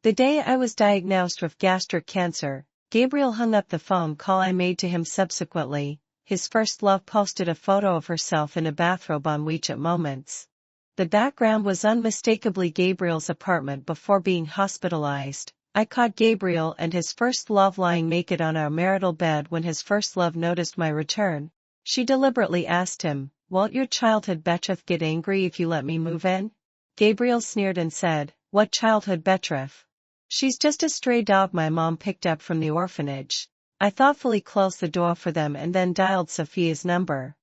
The day I was diagnosed with gastric cancer, Gabriel hung up the phone call I made to him subsequently. His first love posted a photo of herself in a bathrobe on WeChat Moments. The background was unmistakably Gabriel's apartment before being hospitalized. I caught Gabriel and his first love lying naked on our marital bed when his first love noticed my return. She deliberately asked him, "Won't your childhood betrothed get angry if you let me move in?" Gabriel sneered and said, "What childhood betrothed? She's just a stray dog my mom picked up from the orphanage." I thoughtfully closed the door for them and then dialed Sofia's number.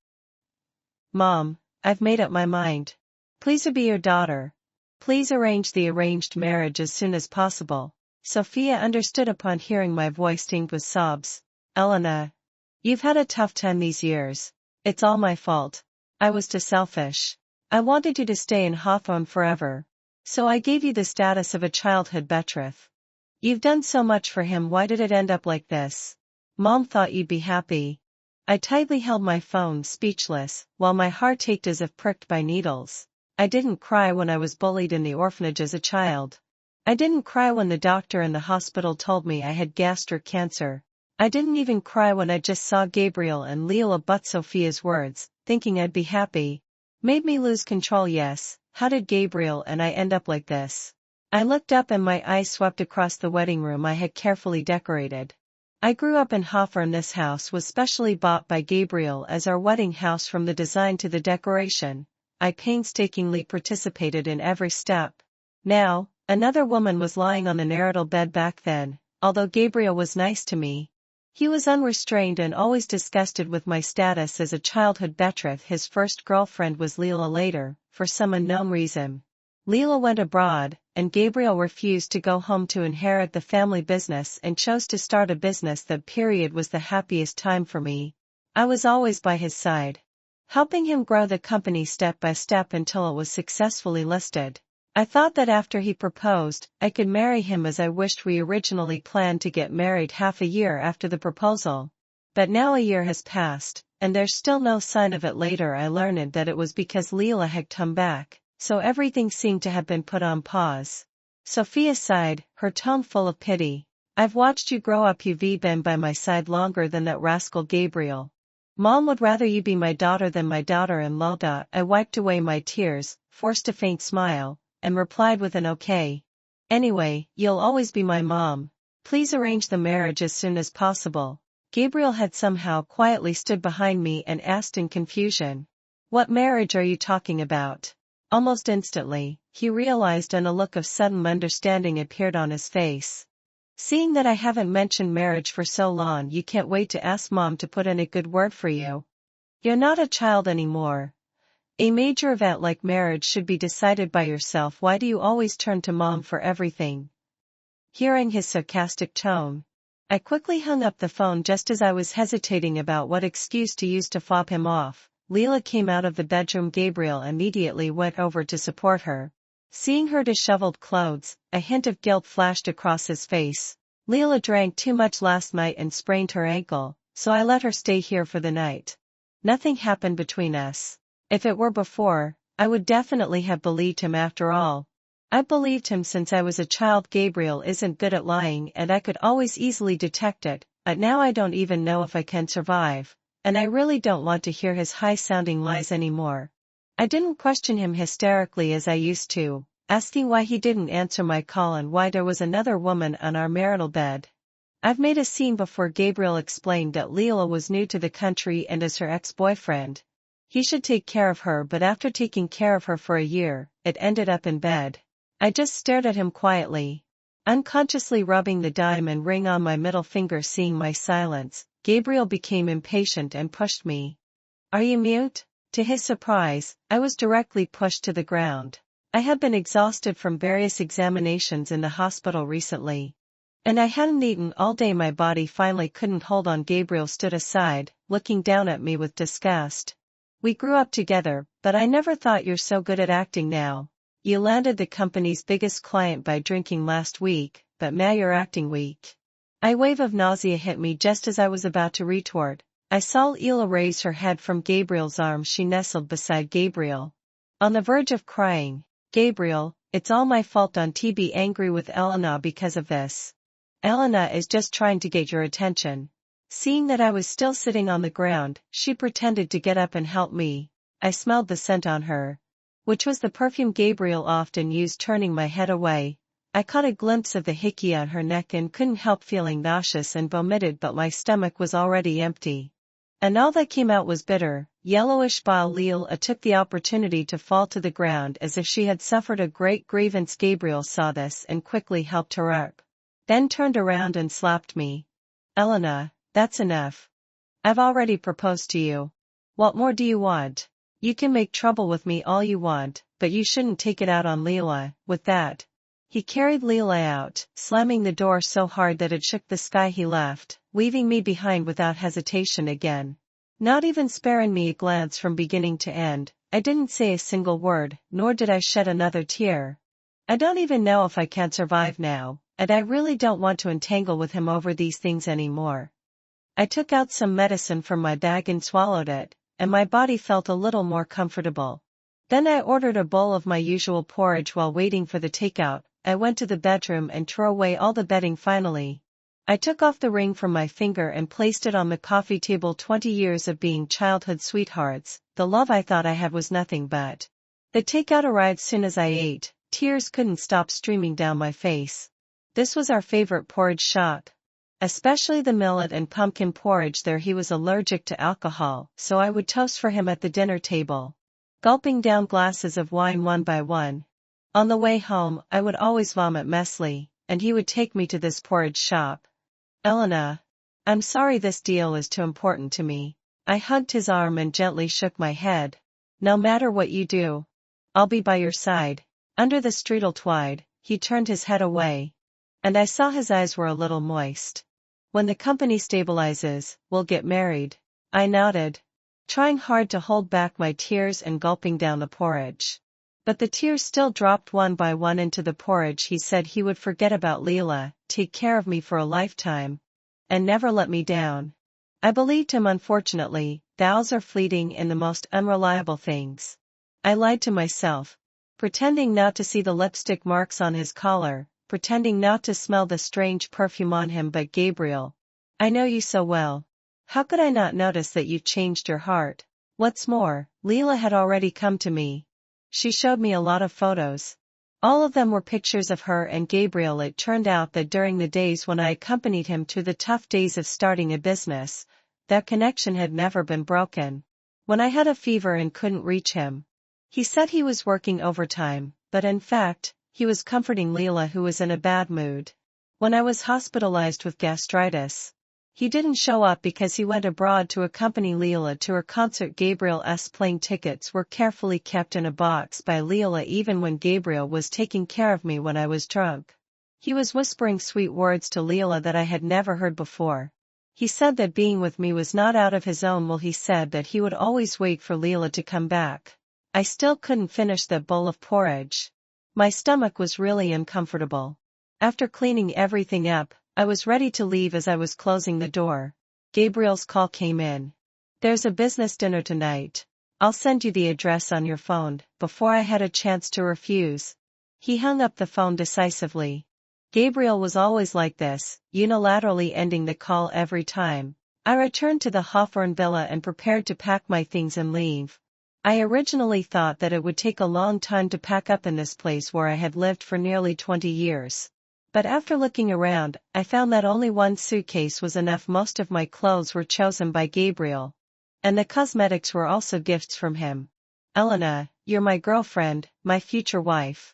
"Mom, I've made up my mind. Please be your daughter. Please arrange the arranged marriage as soon as possible." Sofia understood upon hearing my voice tinged with sobs. "Elena, you've had a tough time these years. It's all my fault. I was too selfish. I wanted you to stay in Hawthorne forever. So I gave you the status of a childhood betrothed. You've done so much for him, why did it end up like this? Mom thought you'd be happy." I tightly held my phone, speechless, while my heart ached as if pricked by needles. I didn't cry when I was bullied in the orphanage as a child. I didn't cry when the doctor in the hospital told me I had gastric cancer. I didn't even cry when I just saw Gabriel and Lila, but Sofia's words, thinking I'd be happy, made me lose control. Yes, how did Gabriel and I end up like this? I looked up and my eyes swept across the wedding room I had carefully decorated. I grew up in Hawthorne. This house was specially bought by Gabriel as our wedding house, from the design to the decoration. I painstakingly participated in every step. Now, another woman was lying on the marital bed back then. Although Gabriel was nice to me, he was unrestrained and always disgusted with my status as a childhood betrothed. His first girlfriend was Lila. Later, for some unknown reason, Lila went abroad, and Gabriel refused to go home to inherit the family business and chose to start a business. That period was the happiest time for me. I was always by his side, helping him grow the company step by step until it was successfully listed. I thought that after he proposed, I could marry him as I wished. We originally planned to get married half a year after the proposal. But now a year has passed, and there's still no sign of it. Later I learned that it was because Lila had come back, so everything seemed to have been put on pause. Sofia sighed, her tone full of pity. "I've watched you grow up. You've been by my side longer than that rascal Gabriel. Mom would rather you be my daughter than my daughter-in-law." I wiped away my tears, forced a faint smile, and replied with an okay. "Anyway, you'll always be my mom. Please arrange the marriage as soon as possible." Gabriel had somehow quietly stood behind me and asked in confusion, "What marriage are you talking about?" Almost instantly, he realized and a look of sudden understanding appeared on his face. "Seeing that I haven't mentioned marriage for so long, you can't wait to ask Mom to put in a good word for you. You're not a child anymore. A major event like marriage should be decided by yourself. Why do you always turn to Mom for everything?" Hearing his sarcastic tone, I quickly hung up the phone just as I was hesitating about what excuse to use to fob him off. Lila came out of the bedroom. Gabriel immediately went over to support her. Seeing her disheveled clothes, a hint of guilt flashed across his face. "Lila drank too much last night and sprained her ankle, so I let her stay here for the night. Nothing happened between us." If it were before, I would definitely have believed him. After all, I believed him since I was a child. Gabriel isn't good at lying and I could always easily detect it, but now I don't even know if I can survive, and I really don't want to hear his high-sounding lies anymore. I didn't question him hysterically as I used to, asking why he didn't answer my call and why there was another woman on our marital bed. "I've made a scene before." Gabriel explained that Lila was new to the country and as her ex-boyfriend, he should take care of her, but after taking care of her for a year, it ended up in bed. I just stared at him quietly, unconsciously rubbing the diamond ring on my middle finger. Seeing my silence, Gabriel became impatient and pushed me. "Are you mute?" To his surprise, I was directly pushed to the ground. I had been exhausted from various examinations in the hospital recently, and I hadn't eaten all day. My body finally couldn't hold on. Gabriel stood aside, looking down at me with disgust. "We grew up together, but I never thought you're so good at acting now. You landed the company's biggest client by drinking last week, but now you're acting weak." A wave of nausea hit me just as I was about to retort. I saw Lila raise her head from Gabriel's arm. She nestled beside Gabriel, on the verge of crying. "Gabriel, It's all my fault. To be angry with Elena because of this. Elena is just trying to get your attention. Seeing that I was still sitting on the ground, she pretended to get up and help me. I smelled the scent on her, which was the perfume Gabriel often used. Turning my head away, I caught a glimpse of the hickey on her neck and couldn't help feeling nauseous and vomited, but my stomach was already empty. And all that came out was bitter, yellowish bile. Lila took the opportunity to fall to the ground as if she had suffered a great grievance. Gabriel saw this and quickly helped her up. Then turned around and slapped me. Elena, that's enough. I've already proposed to you. What more do you want? You can make trouble with me all you want, but you shouldn't take it out on Lila. With that, he carried Lila out, slamming the door so hard that it shook the sky. He left, leaving me behind without hesitation again. Not even sparing me a glance from beginning to end. I didn't say a single word, nor did I shed another tear. I don't even know if I can survive now, and I really don't want to entangle with him over these things anymore. I took out some medicine from my bag and swallowed it, and my body felt a little more comfortable. Then I ordered a bowl of my usual porridge. While waiting for the takeout, I went to the bedroom and threw away all the bedding. Finally, I took off the ring from my finger and placed it on the coffee table. 20 years of being childhood sweethearts, the love I thought I had was nothing but. The takeout arrived soon as I ate. Tears couldn't stop streaming down my face. This was our favorite porridge shop. Especially the millet and pumpkin porridge there. He was allergic to alcohol, so I would toast for him at the dinner table, gulping down glasses of wine one by one. On the way home, I would always vomit messily, and he would take me to this porridge shop. Elena, I'm sorry, this deal is too important to me. I hugged his arm and gently shook my head. No matter what you do, I'll be by your side. Under the streetel twide, he turned his head away, and I saw his eyes were a little moist. When the company stabilizes, we'll get married. I nodded, trying hard to hold back my tears and gulping down the porridge. But the tears still dropped one by one into the porridge. He said he would forget about Lila, take care of me for a lifetime, and never let me down. I believed him. Unfortunately, vows are fleeting and the most unreliable things. I lied to myself, pretending not to see the lipstick marks on his collar, pretending not to smell the strange perfume on him. But Gabriel, I know you so well. How could I not notice that you changed your heart? What's more, Lila had already come to me. She showed me a lot of photos. All of them were pictures of her and Gabriel. It turned out that during the days when I accompanied him through the tough days of starting a business, that connection had never been broken. When I had a fever and couldn't reach him, he said he was working overtime, but in fact, he was comforting Lila, who was in a bad mood. When I was hospitalized with gastritis, he didn't show up because he went abroad to accompany Lila to her concert. Gabriel's plane tickets were carefully kept in a box by Lila. Even when Gabriel was taking care of me when I was drunk, he was whispering sweet words to Lila that I had never heard before. He said that being with me was not out of his own will. He said that he would always wait for Lila to come back. I still couldn't finish that bowl of porridge. My stomach was really uncomfortable. After cleaning everything up, I was ready to leave. As I was closing the door, Gabriel's call came in. There's a business dinner tonight. I'll send you the address on your phone. Before I had a chance to refuse, he hung up the phone decisively. Gabriel was always like this, unilaterally ending the call every time. I returned to the Hawthorne villa and prepared to pack my things and leave. I originally thought that it would take a long time to pack up in this place where I had lived for nearly 20 years. But after looking around, I found that only one suitcase was enough. Most of my clothes were chosen by Gabriel, and the cosmetics were also gifts from him. Elena, you're my girlfriend, my future wife.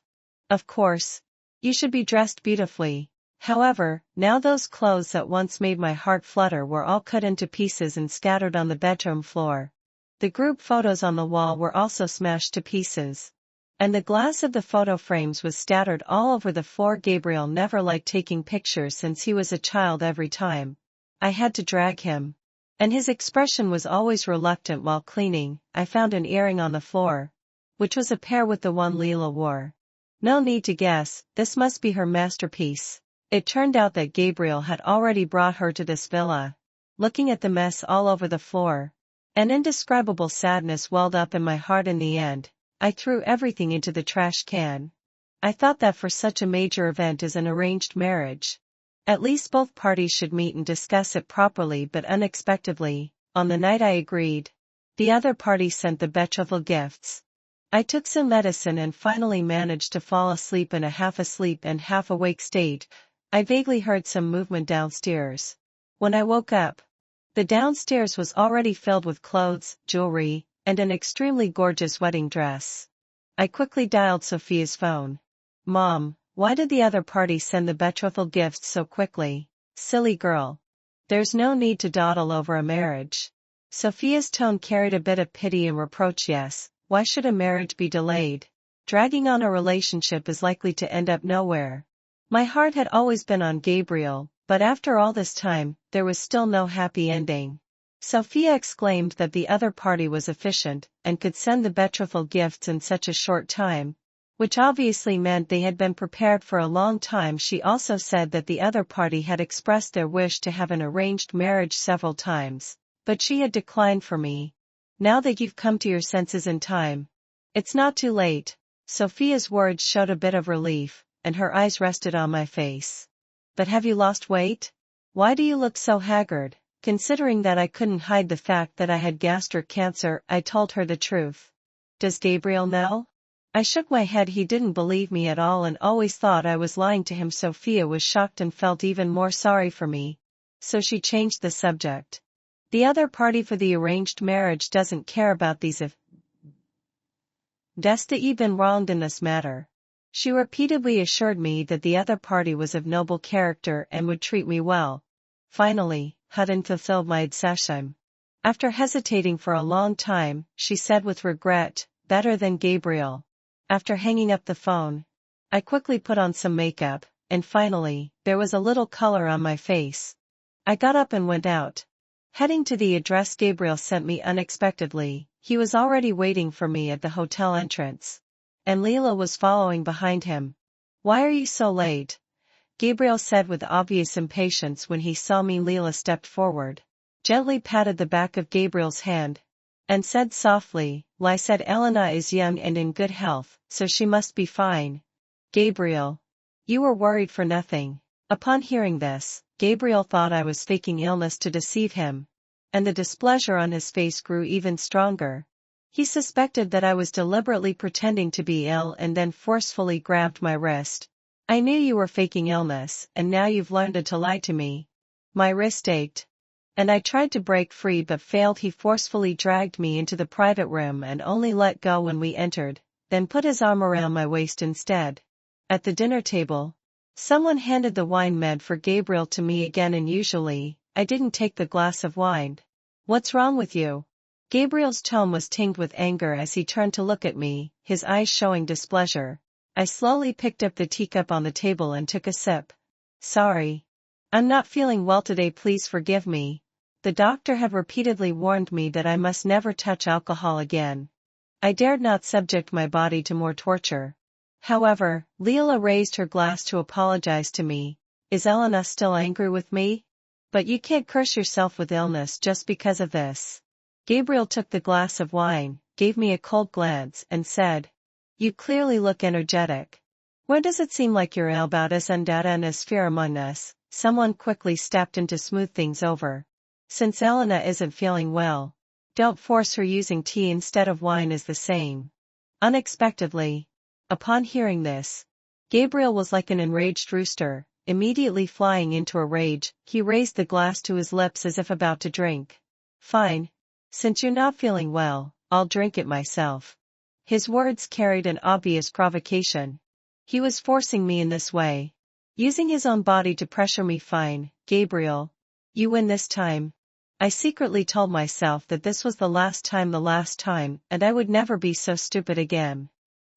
Of course, you should be dressed beautifully. However, now those clothes that once made my heart flutter were all cut into pieces and scattered on the bedroom floor. The group photos on the wall were also smashed to pieces, and the glass of the photo frames was scattered all over the floor. Gabriel never liked taking pictures since he was a child. Every time I had to drag him, and his expression was always reluctant. While cleaning, I found an earring on the floor, which was a pair with the one Lila wore. No need to guess, this must be her masterpiece. It turned out that Gabriel had already brought her to this villa. Looking at the mess all over the floor, an indescribable sadness welled up in my heart. In the end, I threw everything into the trash can. I thought that for such a major event as an arranged marriage, at least both parties should meet and discuss it properly, but unexpectedly, on the night I agreed, the other party sent the betrothal gifts. I took some medicine and finally managed to fall asleep in a half-asleep and half-awake state. I vaguely heard some movement downstairs. When I woke up, the downstairs was already filled with clothes, jewelry, and an extremely gorgeous wedding dress. I quickly dialed Sofia's phone. "Mom, why did the other party send the betrothal gifts so quickly?" "Silly girl. There's no need to dawdle over a marriage." Sofia's tone carried a bit of pity and reproach. "Yes, why should a marriage be delayed? Dragging on a relationship is likely to end up nowhere." My heart had always been on Gabriel, but after all this time, there was still no happy ending. Sofia exclaimed that the other party was efficient, and could send the betrothal gifts in such a short time, which obviously meant they had been prepared for a long time. She also said that the other party had expressed their wish to have an arranged marriage several times, but she had declined for me. "Now that you've come to your senses in time, it's not too late." Sofia's words showed a bit of relief, and her eyes rested on my face. "But have you lost weight? Why do you look so haggard?" Considering that I couldn't hide the fact that I had gastric cancer, I told her the truth. "Does Gabriel know?" I shook my head. He didn't believe me at all and always thought I was lying to him. Sofia was shocked and felt even more sorry for me, so she changed the subject. "The other party for the arranged marriage doesn't care about these events that you've been wronged in this matter." She repeatedly assured me that the other party was of noble character and would treat me well. Finally, hadn't fulfilled my sashim. After hesitating for a long time, she said with regret, "Better than Gabriel." After hanging up the phone, I quickly put on some makeup, and finally, there was a little color on my face. I got up and went out. Heading to the address Gabriel sent me unexpectedly, he was already waiting for me at the hotel entrance, and Lila was following behind him. "Why are you so late?" Gabriel said with obvious impatience. When he saw me, Lila stepped forward, gently patted the back of Gabriel's hand, and said softly, "Li said Elena is young and in good health, so she must be fine." "Gabriel, you were worried for nothing." Upon hearing this, Gabriel thought I was faking illness to deceive him, and the displeasure on his face grew even stronger. He suspected that I was deliberately pretending to be ill and then forcefully grabbed my wrist. "I knew you were faking illness, and now you've learned to lie to me." My wrist ached, and I tried to break free but failed. He forcefully dragged me into the private room and only let go when we entered, then put his arm around my waist instead. At the dinner table, someone handed the wine meant for Gabriel to me again, and usually, I didn't take the glass of wine. "What's wrong with you?" Gabriel's tone was tinged with anger as he turned to look at me, his eyes showing displeasure. I slowly picked up the teacup on the table and took a sip. "Sorry. I'm not feeling well today, please forgive me." The doctor had repeatedly warned me that I must never touch alcohol again. I dared not subject my body to more torture. However, Lila raised her glass to apologize to me. "Is Elena still angry with me? But you can't curse yourself with illness just because of this." Gabriel took the glass of wine, gave me a cold glance, and said, "You clearly look energetic. Where does it seem like you're ill? About us and data and as fear among us." Someone quickly stepped in to smooth things over. "Since Elena isn't feeling well, don't force her. Using tea instead of wine is the same." Unexpectedly, upon hearing this, Gabriel was like an enraged rooster, immediately flying into a rage. He raised the glass to his lips as if about to drink. "Fine. Since you're not feeling well, I'll drink it myself." His words carried an obvious provocation. He was forcing me in this way, using his own body to pressure me. "Fine, Gabriel. You win this time." I secretly told myself that this was the last time, and I would never be so stupid again.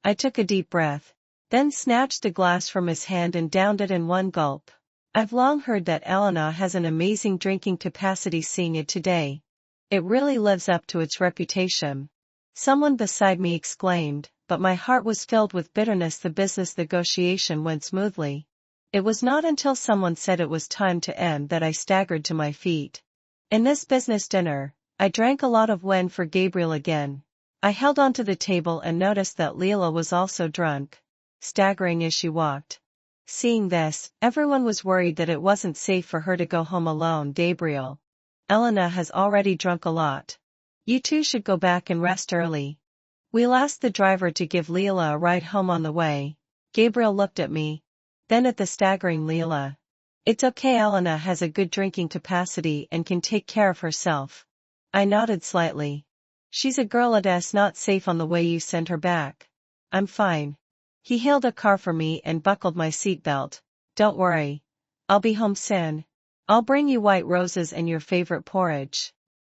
I took a deep breath, then snatched the glass from his hand and downed it in one gulp. I've long heard that Elena has an amazing drinking capacity. Seeing it today, it really lives up to its reputation. Someone beside me exclaimed, but my heart was filled with bitterness. The business negotiation went smoothly. It was not until someone said it was time to end that I staggered to my feet. In this business dinner, I drank a lot of wine for Gabriel again. I held onto the table and noticed that Lila was also drunk. staggering as she walked. Seeing this, everyone was worried that it wasn't safe for her to go home alone. Gabriel. Elena has already drunk a lot. You two should go back and rest early. We'll ask the driver to give Lila a ride home on the way. Gabriel looked at me. Then at the staggering Lila. It's okay, Elena has a good drinking capacity and can take care of herself. I nodded slightly. She's a girl, it's not safe on the way you send her back. I'm fine. He hailed a car for me and buckled my seatbelt. Don't worry. I'll be home soon. I'll bring you white roses and your favorite porridge.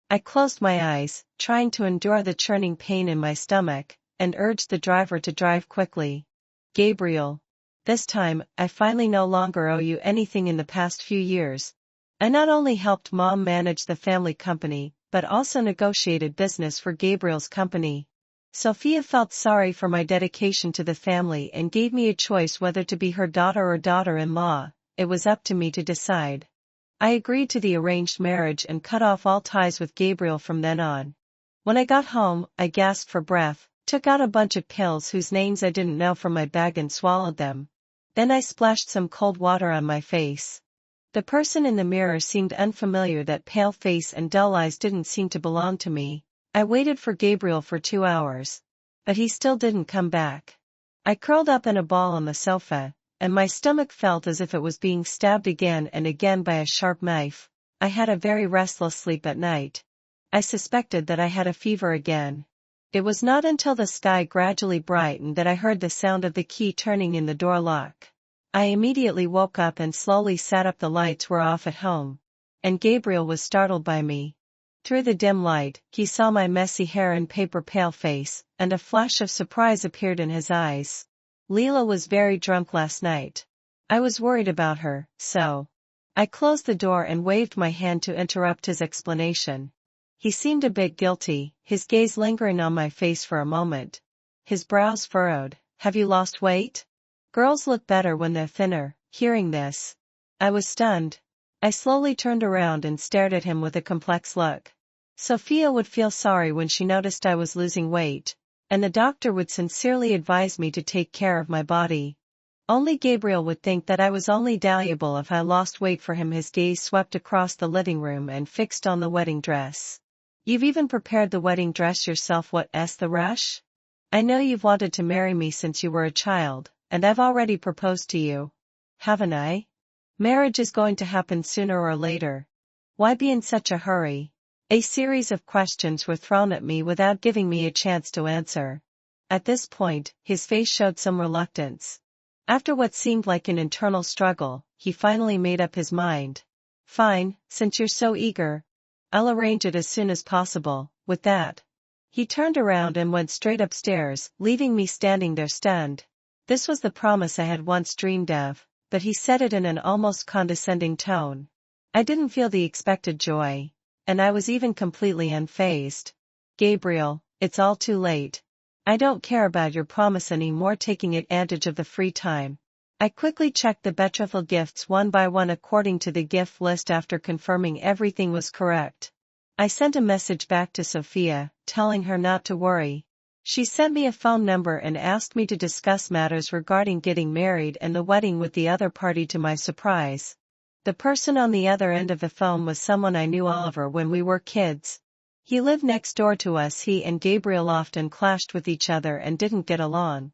I closed my eyes, trying to endure the churning pain in my stomach, and urged the driver to drive quickly. Gabriel. This time, I finally no longer owe you anything. In the past few years, I not only helped Mom manage the family company, but also negotiated business for Gabriel's company. Sofia felt sorry for my dedication to the family and gave me a choice whether to be her daughter or daughter-in-law. It was up to me to decide. I agreed to the arranged marriage and cut off all ties with Gabriel from then on. When I got home, I gasped for breath, took out a bunch of pills whose names I didn't know from my bag and swallowed them. Then I splashed some cold water on my face. The person in the mirror seemed unfamiliar. That pale face and dull eyes didn't seem to belong to me. I waited for Gabriel for 2 hours. But he still didn't come back. I curled up in a ball on the sofa, and my stomach felt as if it was being stabbed again and again by a sharp knife. I had a very restless sleep at night. I suspected that I had a fever again. It was not until the sky gradually brightened that I heard the sound of the key turning in the door lock. I immediately woke up and slowly sat up. The lights were off at home. And Gabriel was startled by me. Through the dim light, he saw my messy hair and paper-pale face, and a flash of surprise appeared in his eyes. Lila was very drunk last night. I was worried about her, so I closed the door and waved my hand to interrupt his explanation. He seemed a bit guilty, his gaze lingering on my face for a moment. His brows furrowed. Have you lost weight? Girls look better when they're thinner. Hearing this, I was stunned. I slowly turned around and stared at him with a complex look. Sofia would feel sorry when she noticed I was losing weight, and the doctor would sincerely advise me to take care of my body. Only Gabriel would think that I was only valuable if I lost weight for him. His gaze swept across the living room and fixed on the wedding dress. You've even prepared the wedding dress yourself. What's the rush? I know you've wanted to marry me since you were a child, and I've already proposed to you. Haven't I? Marriage is going to happen sooner or later. Why be in such a hurry? A series of questions were thrown at me without giving me a chance to answer. At this point, his face showed some reluctance. After what seemed like an internal struggle, he finally made up his mind. Fine, since you're so eager. I'll arrange it as soon as possible. With that, he turned around and went straight upstairs, leaving me standing there stunned. This was the promise I had once dreamed of, but he said it in an almost condescending tone. I didn't feel the expected joy, and I was even completely unfazed. Gabriel, it's all too late. I don't care about your promise anymore. Taking advantage of the free time, I quickly checked the betrothal gifts one by one according to the gift list. After confirming everything was correct, I sent a message back to Sofia, telling her not to worry. She sent me a phone number and asked me to discuss matters regarding getting married and the wedding with the other party. To my surprise, the person on the other end of the phone was someone I knew, Oliver, when we were kids. He lived next door to us. He and Gabriel often clashed with each other and didn't get along.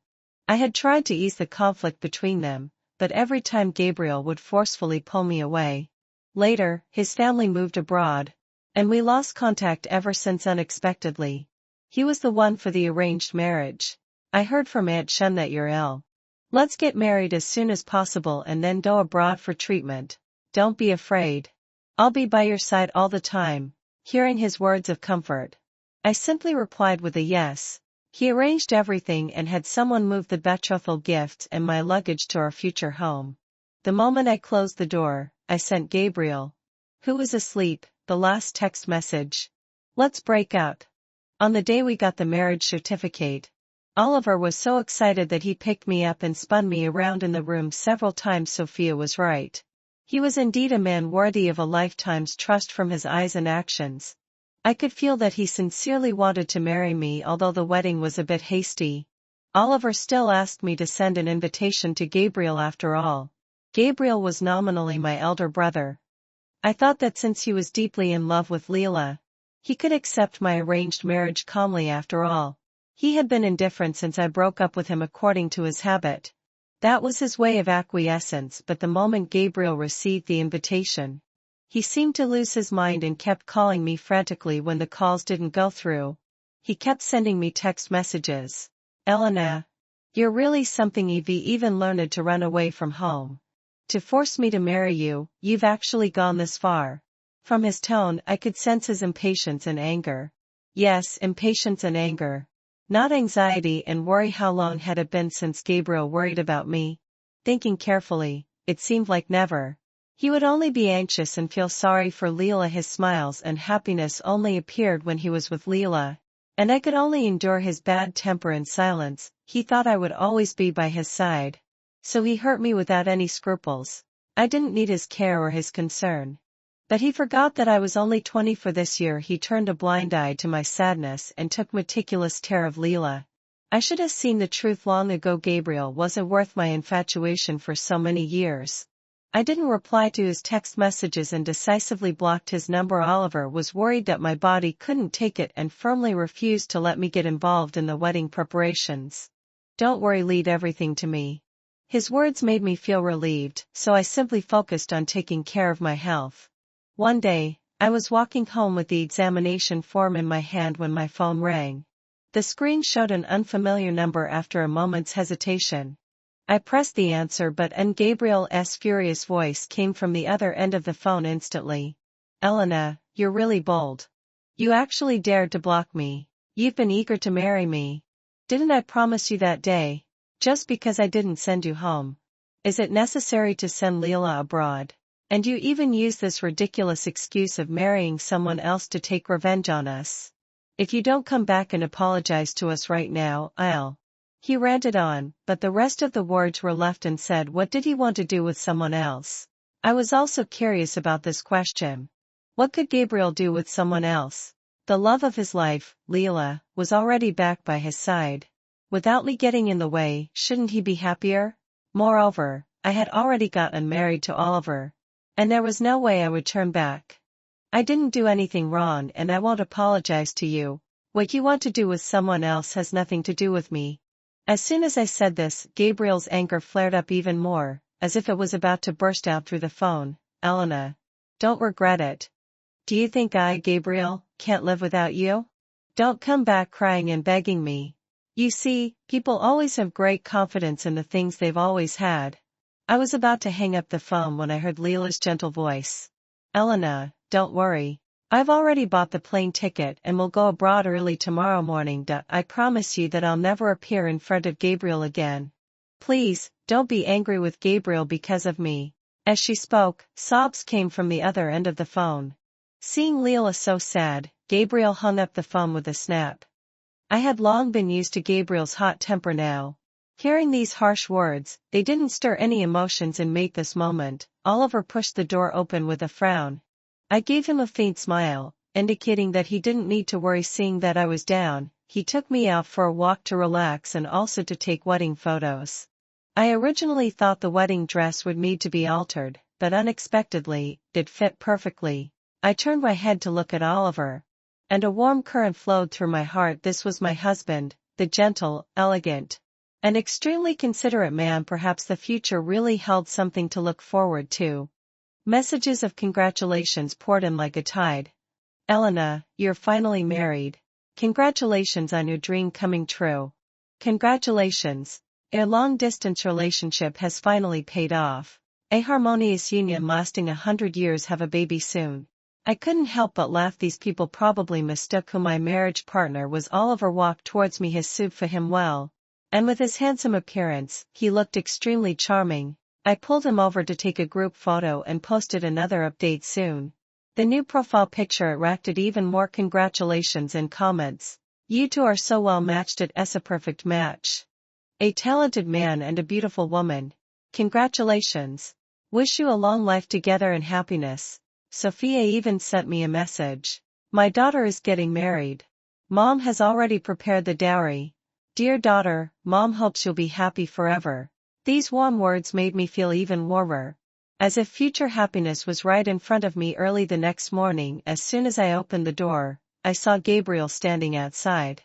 I had tried to ease the conflict between them, but every time Gabriel would forcefully pull me away. Later, his family moved abroad, and we lost contact ever since. Unexpectedly, he was the one for the arranged marriage. I heard from Aunt Shun that you're ill. Let's get married as soon as possible and then go abroad for treatment. Don't be afraid. I'll be by your side all the time. Hearing his words of comfort, I simply replied with a yes. He arranged everything and had someone move the betrothal gifts and my luggage to our future home. The moment I closed the door, I sent Gabriel, who was asleep, the last text message. Let's break up. On the day we got the marriage certificate, Oliver was so excited that he picked me up and spun me around in the room several times. Sofia was right. He was indeed a man worthy of a lifetime's trust from his eyes and actions. I could feel that he sincerely wanted to marry me, although the wedding was a bit hasty. Oliver still asked me to send an invitation to Gabriel after all. Gabriel was nominally my elder brother. I thought that since he was deeply in love with Lila, he could accept my arranged marriage calmly after all. He had been indifferent since I broke up with him according to his habit. That was his way of acquiescence, but the moment Gabriel received the invitation, he seemed to lose his mind and kept calling me frantically when the calls didn't go through. He kept sending me text messages. Elena, you're really something. You've even learned to run away from home. To force me to marry you, you've actually gone this far. From his tone, I could sense his impatience and anger. Yes, impatience and anger. Not anxiety and worry. How long had it been since Gabriel worried about me? Thinking carefully, it seemed like never. He would only be anxious and feel sorry for Lila. His smiles and happiness only appeared when he was with Lila, and I could only endure his bad temper in silence. He thought I would always be by his side, so he hurt me without any scruples. I didn't need his care or his concern. But he forgot that I was only 20 for this year. He turned a blind eye to my sadness and took meticulous care of Lila. I should have seen the truth long ago. Gabriel wasn't worth my infatuation for so many years. I didn't reply to his text messages and decisively blocked his number. Oliver was worried that my body couldn't take it and firmly refused to let me get involved in the wedding preparations. Don't worry, leave everything to me. His words made me feel relieved, so I simply focused on taking care of my health. One day, I was walking home with the examination form in my hand when my phone rang. The screen showed an unfamiliar number. After a moment's hesitation, I pressed the answer button. Gabriel's furious voice came from the other end of the phone instantly. Elena, you're really bold. You actually dared to block me. You've been eager to marry me. Didn't I promise you that day? Just because I didn't send you home, is it necessary to send Lila abroad? And you even use this ridiculous excuse of marrying someone else to take revenge on us. If you don't come back and apologize to us right now, I'll... He ranted on, but the rest of the words were left unsaid. What did he want to do with someone else? I was also curious about this question. What could Gabriel do with someone else? The love of his life, Lila, was already back by his side. Without me getting in the way, shouldn't he be happier? Moreover, I had already gotten married to Oliver, and there was no way I would turn back. I didn't do anything wrong and I won't apologize to you. What you want to do with someone else has nothing to do with me. As soon as I said this, Gabriel's anger flared up even more, as if it was about to burst out through the phone. Elena, don't regret it. Do you think I, Gabriel, can't live without you? Don't come back crying and begging me. You see, people always have great confidence in the things they've always had. I was about to hang up the phone when I heard Lila's gentle voice. Elena, don't worry. I've already bought the plane ticket and will go abroad early tomorrow morning. I promise you that I'll never appear in front of Gabriel again. Please, don't be angry with Gabriel because of me. As she spoke, sobs came from the other end of the phone. Seeing Lila so sad, Gabriel hung up the phone with a snap. I had long been used to Gabriel's hot temper now. Hearing these harsh words, they didn't stir any emotions in me this moment. Oliver pushed the door open with a frown. I gave him a faint smile, indicating that he didn't need to worry. Seeing that I was down, he took me out for a walk to relax and also to take wedding photos. I originally thought the wedding dress would need to be altered, but unexpectedly, it fit perfectly. I turned my head to look at Oliver, and a warm current flowed through my heart. This was my husband, the gentle, elegant, and extremely considerate man. Perhaps the future really held something to look forward to. Messages of congratulations poured in like a tide. Elena, you're finally married. Congratulations on your dream coming true. Congratulations. A long-distance relationship has finally paid off. A harmonious union lasting 100 years. Have a baby soon. I couldn't help but laugh. These people probably mistook who my marriage partner was. Oliver walked towards me. His suit fit him well, and with his handsome appearance, he looked extremely charming. I pulled him over to take a group photo and posted another update soon. The new profile picture attracted even more congratulations and comments. You two are so well matched. It's a perfect match. A talented man and a beautiful woman. Congratulations. Wish you a long life together and happiness. Sofia even sent me a message. My daughter is getting married. Mom has already prepared the dowry. Dear daughter, Mom hopes you'll be happy forever. These warm words made me feel even warmer. As if future happiness was right in front of me. Early the next morning, as soon as I opened the door, I saw Gabriel standing outside.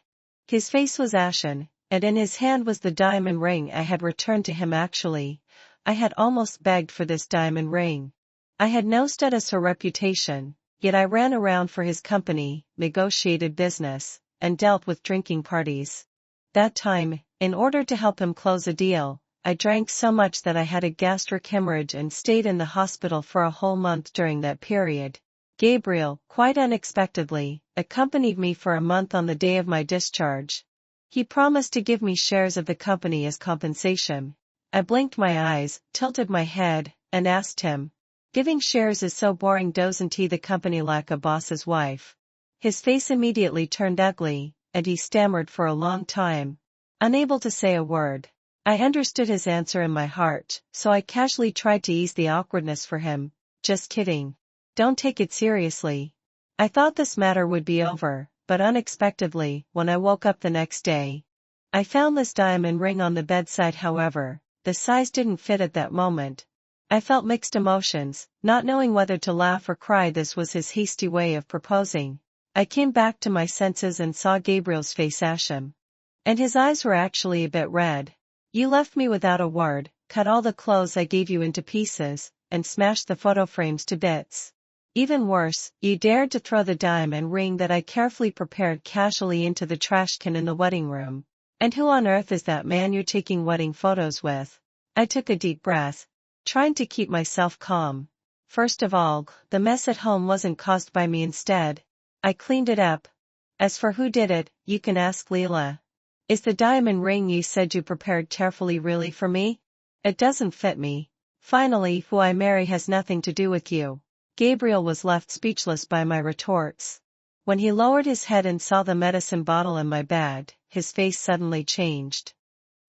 His face was ashen, and in his hand was the diamond ring I had returned to him. Actually, I had almost begged for this diamond ring. I had no status or reputation, yet I ran around for his company, negotiated business, and dealt with drinking parties. That time, in order to help him close a deal, I drank so much that I had a gastric hemorrhage and stayed in the hospital for a whole month during that period. Gabriel, quite unexpectedly, accompanied me for a month on the day of my discharge. He promised to give me shares of the company as compensation. I blinked my eyes, tilted my head, and asked him, "Giving shares is so boring, doesn't the company like a boss's wife?" His face immediately turned ugly, and he stammered for a long time, unable to say a word. I understood his answer in my heart, so I casually tried to ease the awkwardness for him. "Just kidding. Don't take it seriously." I thought this matter would be over, but unexpectedly, when I woke up the next day, I found this diamond ring on the bedside. However, the size didn't fit at that moment. I felt mixed emotions, not knowing whether to laugh or cry. This was his hasty way of proposing. I came back to my senses and saw Gabriel's face ashen. And his eyes were actually a bit red. "You left me without a word, cut all the clothes I gave you into pieces, and smashed the photo frames to bits. Even worse, you dared to throw the diamond ring that I carefully prepared casually into the trash can in the wedding room. And who on earth is that man you're taking wedding photos with?" I took a deep breath, trying to keep myself calm. First of all, the mess at home wasn't caused by me. Instead, I cleaned it up. As for who did it, you can ask Lila. "Is the diamond ring you said you prepared carefully really for me? It doesn't fit me. Finally, who I marry has nothing to do with you." Gabriel was left speechless by my retorts. When he lowered his head and saw the medicine bottle in my bag, his face suddenly changed.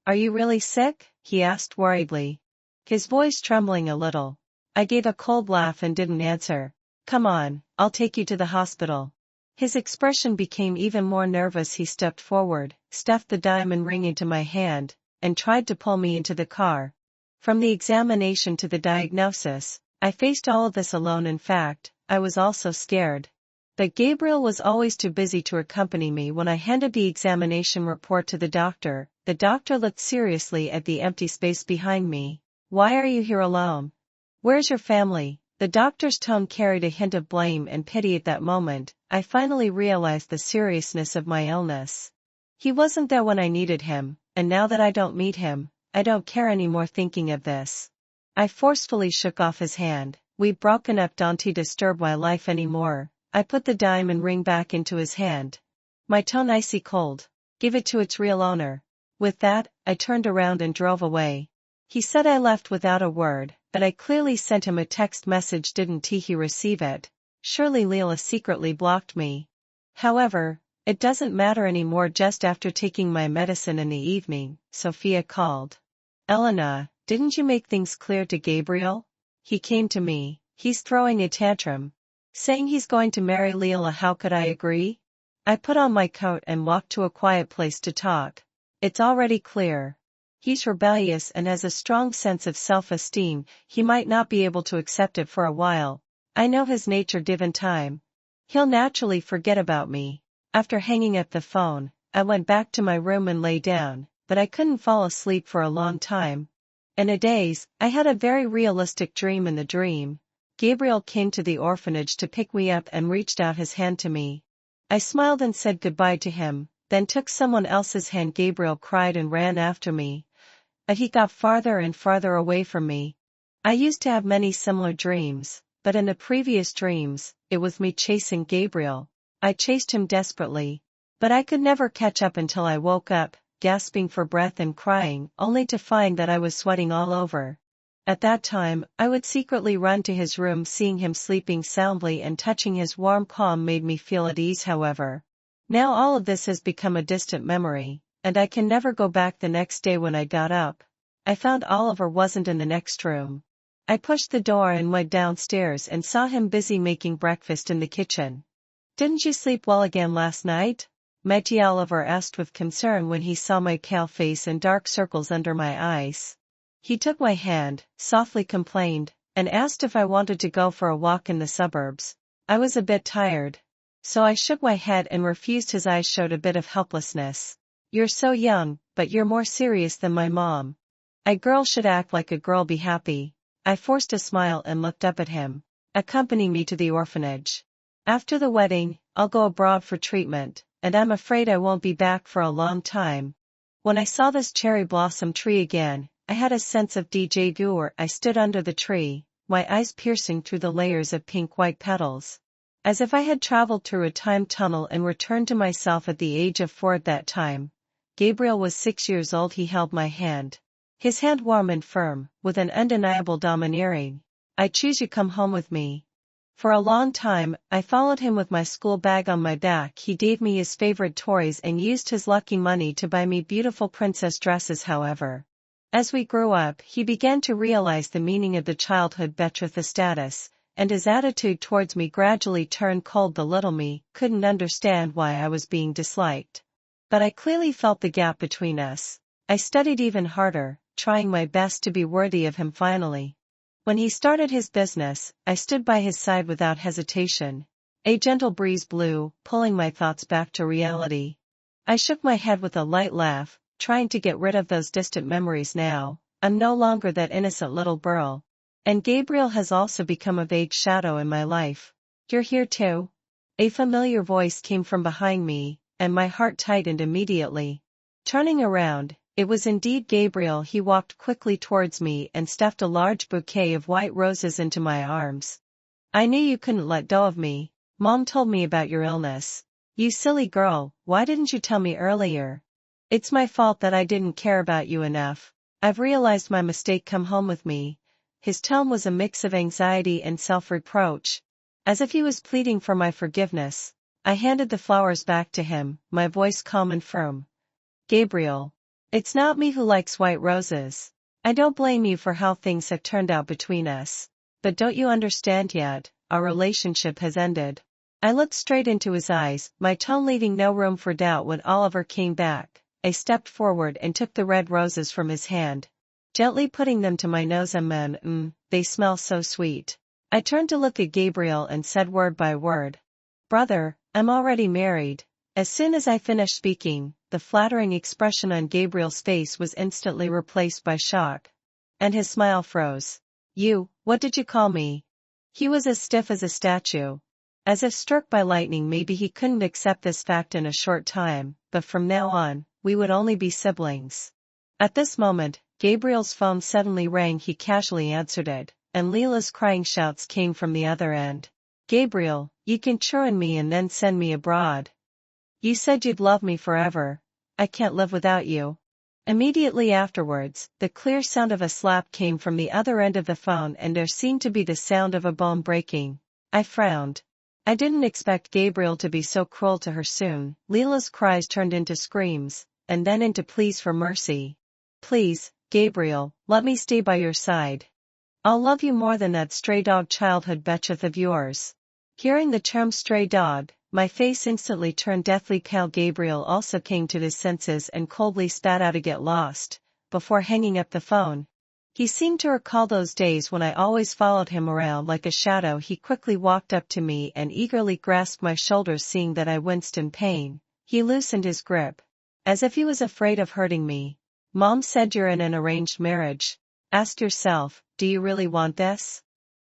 "Are you really sick?" he asked worriedly, his voice trembling a little. I gave a cold laugh and didn't answer. "Come on, I'll take you to the hospital." His expression became even more nervous. He stepped forward, stuffed the diamond ring into my hand, and tried to pull me into the car. From the examination to the diagnosis, I faced all of this alone. In fact, I was also scared. But Gabriel was always too busy to accompany me. When I handed the examination report to the doctor looked seriously at the empty space behind me. "Why are you here alone? Where's your family?" The doctor's tone carried a hint of blame and pity. At that moment, I finally realized the seriousness of my illness. He wasn't there when I needed him, and now that I don't meet him, I don't care anymore. Thinking of this, I forcefully shook off his hand. "We've broken up. Don't disturb my life anymore." I put the diamond ring back into his hand, my tone icy cold. "Give it to its real owner." With that, I turned around and drove away. He said I left without a word, but I clearly sent him a text message. Didn't he receive it? Surely Lila secretly blocked me. However, it doesn't matter anymore. Just after taking my medicine in the evening, Sofia called. "Elena, didn't you make things clear to Gabriel? He came to me. He's throwing a tantrum, saying he's going to marry Lila. How could I agree?" I put on my coat and walked to a quiet place to talk. "It's already clear. He's rebellious and has a strong sense of self-esteem. He might not be able to accept it for a while. I know his nature. Given time, he'll naturally forget about me." After hanging up the phone, I went back to my room and lay down, but I couldn't fall asleep for a long time. In a daze, I had a very realistic dream. In the dream, Gabriel came to the orphanage to pick me up and reached out his hand to me. I smiled and said goodbye to him, then took someone else's hand. Gabriel cried and ran after me, but he got farther and farther away from me. I used to have many similar dreams, but in the previous dreams, it was me chasing Gabriel. I chased him desperately, but I could never catch up until I woke up, gasping for breath and crying, only to find that I was sweating all over. At that time, I would secretly run to his room. Seeing him sleeping soundly and touching his warm palm made me feel at ease. However, now all of this has become a distant memory, and I can never go back. The next day when I got up, I found Oliver wasn't in the next room. I pushed the door and went downstairs and saw him busy making breakfast in the kitchen. "Didn't you sleep well again last night?" Matey Oliver asked with concern when he saw my pale face and dark circles under my eyes. He took my hand, softly complained, and asked if I wanted to go for a walk in the suburbs. I was a bit tired. So I shook my head and refused. His eyes showed a bit of helplessness. You're so young, but you're more serious than my mom. A girl should act like a girl, be happy. I forced a smile and looked up at him. Accompany me to the orphanage. After the wedding, I'll go abroad for treatment, and I'm afraid I won't be back for a long time. When I saw this cherry blossom tree again, I had a sense of déjà vu. I stood under the tree, my eyes piercing through the layers of pink-white petals. As if I had traveled through a time tunnel and returned to myself at the age of 4 at that time. Gabriel was 6 years old. He held my hand. His hand warm and firm, with an undeniable domineering. I choose you, come home with me. For a long time, I followed him with my school bag on my back. He gave me his favorite toys and used his lucky money to buy me beautiful princess dresses. However, as we grew up, he began to realize the meaning of the childhood betrothed status, and his attitude towards me gradually turned cold. The little me couldn't understand why I was being disliked. But I clearly felt the gap between us. I studied even harder, trying my best to be worthy of him. Finally, when he started his business, I stood by his side without hesitation. A gentle breeze blew, pulling my thoughts back to reality. I shook my head with a light laugh, trying to get rid of those distant memories. Now, I'm no longer that innocent little girl. And Gabriel has also become a vague shadow in my life. You're here too? A familiar voice came from behind me, and my heart tightened immediately. Turning around, it was indeed Gabriel. He walked quickly towards me and stuffed a large bouquet of white roses into my arms. I knew you couldn't let go of me. Mom told me about your illness. You silly girl, why didn't you tell me earlier? It's my fault that I didn't care about you enough. I've realized my mistake. Come home with me. His tone was a mix of anxiety and self-reproach. As if he was pleading for my forgiveness, I handed the flowers back to him, my voice calm and firm. Gabriel, it's not me who likes white roses. I don't blame you for how things have turned out between us. But don't you understand yet? Our relationship has ended. I looked straight into his eyes, my tone leaving no room for doubt. When Oliver came back, I stepped forward and took the red roses from his hand, gently putting them to my nose. They smell so sweet. I turned to look at Gabriel and said word by word, Brother, I'm already married. As soon as I finished speaking, the flattering expression on Gabriel's face was instantly replaced by shock. And his smile froze. You, what did you call me? He was as stiff as a statue. As if struck by lightning. Maybe he couldn't accept this fact in a short time, but from now on, we would only be siblings. At this moment, Gabriel's phone suddenly rang. He casually answered it, and Lila's crying shouts came from the other end. Gabriel, you can churn me and then send me abroad. You said you'd love me forever. I can't live without you. Immediately afterwards, the clear sound of a slap came from the other end of the phone, and there seemed to be the sound of a bone breaking. I frowned. I didn't expect Gabriel to be so cruel to her soon. Lila's cries turned into screams, and then into pleas for mercy. Please, Gabriel, let me stay by your side. I'll love you more than that stray dog childhood betrothed of yours. Hearing the term stray dog, my face instantly turned deathly pale. Gabriel also came to his senses and coldly spat out a "get lost," before hanging up the phone. He seemed to recall those days when I always followed him around like a shadow. He quickly walked up to me and eagerly grasped my shoulders. Seeing that I winced in pain, he loosened his grip, as if he was afraid of hurting me. Mom said you're in an arranged marriage. Ask yourself, do you really want this?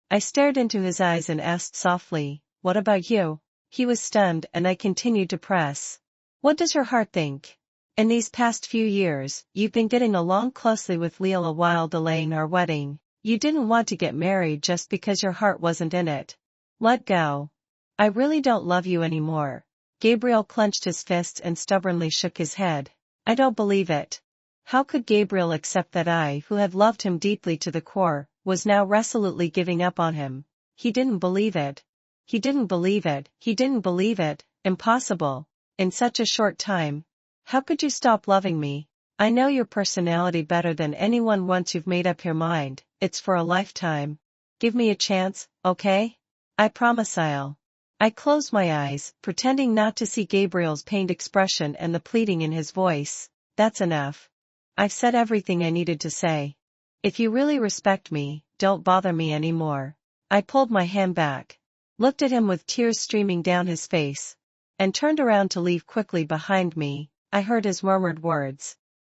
I stared into his eyes and asked softly, what about you? He was stunned, and I continued to press. What does your heart think? In these past few years, you've been getting along closely with Lila while delaying our wedding. You didn't want to get married just because your heart wasn't in it. Let go. I really don't love you anymore. Gabriel clenched his fists and stubbornly shook his head. I don't believe it. How could Gabriel accept that I, who had loved him deeply to the core, was now resolutely giving up on him? He didn't believe it. He didn't believe it. He didn't believe it. Impossible. In such a short time. How could you stop loving me? I know your personality better than anyone. Once you've made up your mind, it's for a lifetime. Give me a chance, okay? I promise I'll I closed my eyes, pretending not to see Gabriel's pained expression and the pleading in his voice. That's enough. I've said everything I needed to say. If you really respect me, don't bother me anymore. I pulled my hand back, looked at him with tears streaming down his face, and turned around to leave quickly behind me. I heard his murmured words.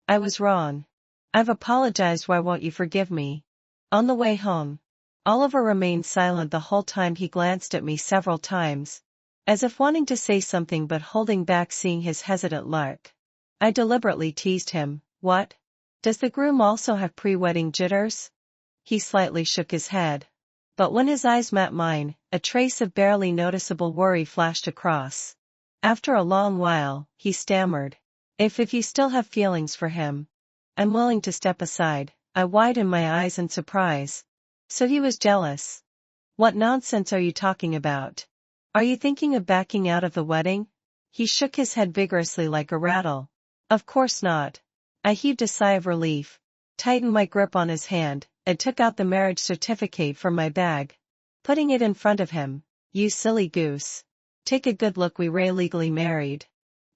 I was wrong. I've apologized. Why won't you forgive me? On the way home, Oliver remained silent the whole time. He glanced at me several times, as if wanting to say something but holding back, seeing his hesitant look. I deliberately teased him. What? Does the groom also have pre-wedding jitters? He slightly shook his head. But when his eyes met mine, a trace of barely noticeable worry flashed across. After a long while, he stammered. If you still have feelings for him, I'm willing to step aside. I widened my eyes in surprise. So he was jealous. What nonsense are you talking about? Are you thinking of backing out of the wedding? He shook his head vigorously like a rattle. Of course not. I heaved a sigh of relief, tightened my grip on his hand, and took out the marriage certificate from my bag, putting it in front of him. You silly goose. Take a good look. We were legally married.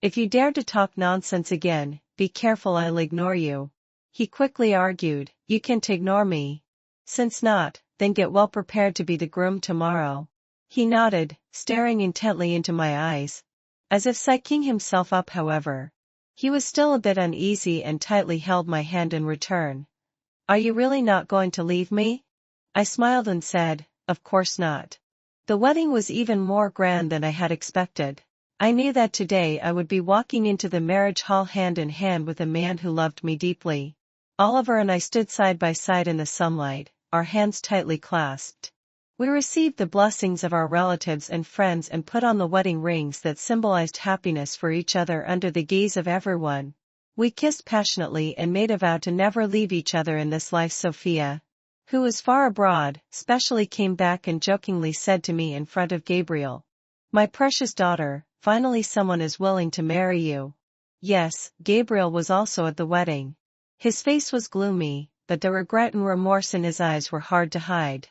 If you dare to talk nonsense again, be careful, I'll ignore you. He quickly argued. You can't ignore me. Since not, then get well prepared to be the groom tomorrow. He nodded, staring intently into my eyes, as if psyching himself up. However, he was still a bit uneasy and tightly held my hand in return. Are you really not going to leave me? I smiled and said, of course not. The wedding was even more grand than I had expected. I knew that today I would be walking into the marriage hall hand in hand with a man who loved me deeply. Oliver and I stood side by side in the sunlight, our hands tightly clasped. We received the blessings of our relatives and friends and put on the wedding rings that symbolized happiness for each other under the gaze of everyone. We kissed passionately and made a vow to never leave each other in this life. Sofia, who was far abroad, specially came back and jokingly said to me in front of Gabriel, my precious daughter, finally someone is willing to marry you. Yes, Gabriel was also at the wedding. His face was gloomy, but the regret and remorse in his eyes were hard to hide.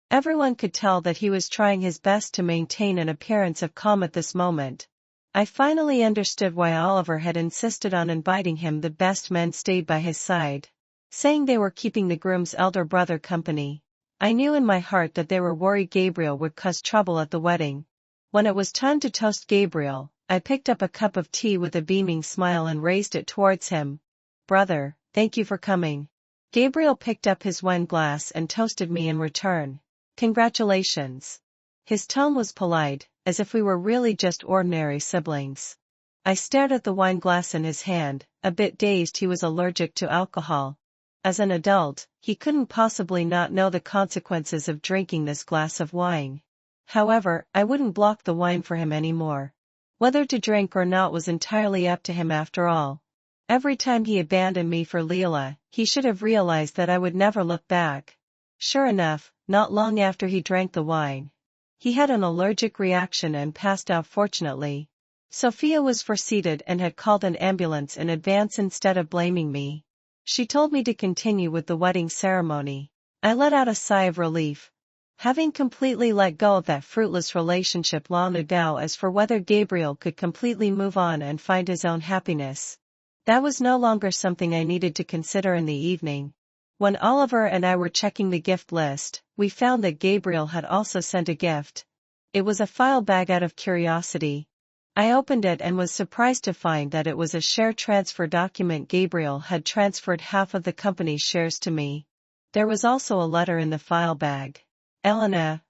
Everyone could tell that he was trying his best to maintain an appearance of calm at this moment. I finally understood why Oliver had insisted on inviting him. The best men stayed by his side, saying they were keeping the groom's elder brother company. I knew in my heart that they were worried Gabriel would cause trouble at the wedding. When it was time to toast Gabriel, I picked up a cup of tea with a beaming smile and raised it towards him. Brother, thank you for coming. Gabriel picked up his wine glass and toasted me in return. Congratulations. His tone was polite, as if we were really just ordinary siblings. I stared at the wine glass in his hand, a bit dazed. He was allergic to alcohol. As an adult, he couldn't possibly not know the consequences of drinking this glass of wine. However, I wouldn't block the wine for him anymore. Whether to drink or not was entirely up to him after all. Every time he abandoned me for Lila, he should have realized that I would never look back. Sure enough, not long after he drank the wine, he had an allergic reaction and passed out. Fortunately, Sofia was foreseated and had called an ambulance in advance instead of blaming me. She told me to continue with the wedding ceremony. I let out a sigh of relief, having completely let go of that fruitless relationship long ago. As for whether Gabriel could completely move on and find his own happiness, that was no longer something I needed to consider. In the evening, when Oliver and I were checking the gift list, we found that Gabriel had also sent a gift. It was a file bag. Out of curiosity, I opened it and was surprised to find that it was a share transfer document. Gabriel had transferred half of the company's shares to me. There was also a letter in the file bag. Elena,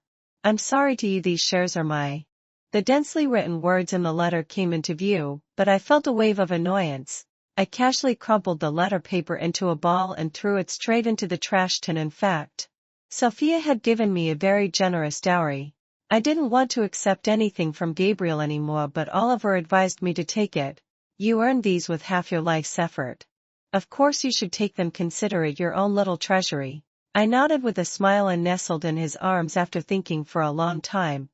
I'm sorry to you, these shares are my. The densely written words in the letter came into view, but I felt a wave of annoyance. I casually crumpled the letter paper into a ball and threw it straight into the trash tin. In fact, Sofia had given me a very generous dowry. I didn't want to accept anything from Gabriel anymore, but Oliver advised me to take it. You earned these with half your life's effort. Of course you should take them. Consider it your own little treasury. I nodded with a smile and nestled in his arms. After thinking for a long time,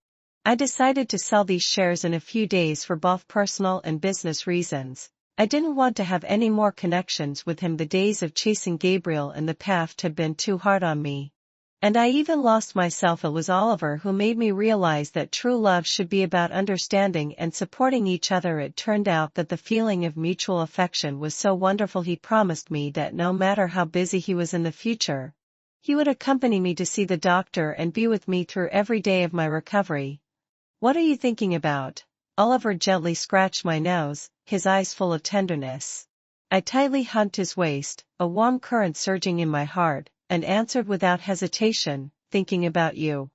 I decided to sell these shares in a few days for both personal and business reasons. I didn't want to have any more connections with him. The days of chasing Gabriel in the past had been too hard on me. And I even lost myself. It was Oliver who made me realize that true love should be about understanding and supporting each other. It turned out that the feeling of mutual affection was so wonderful. He promised me that no matter how busy he was in the future, he would accompany me to see the doctor and be with me through every day of my recovery. What are you thinking about? Oliver gently scratched my nose, his eyes full of tenderness. I tightly hugged his waist, a warm current surging in my heart, and answered without hesitation, thinking about you.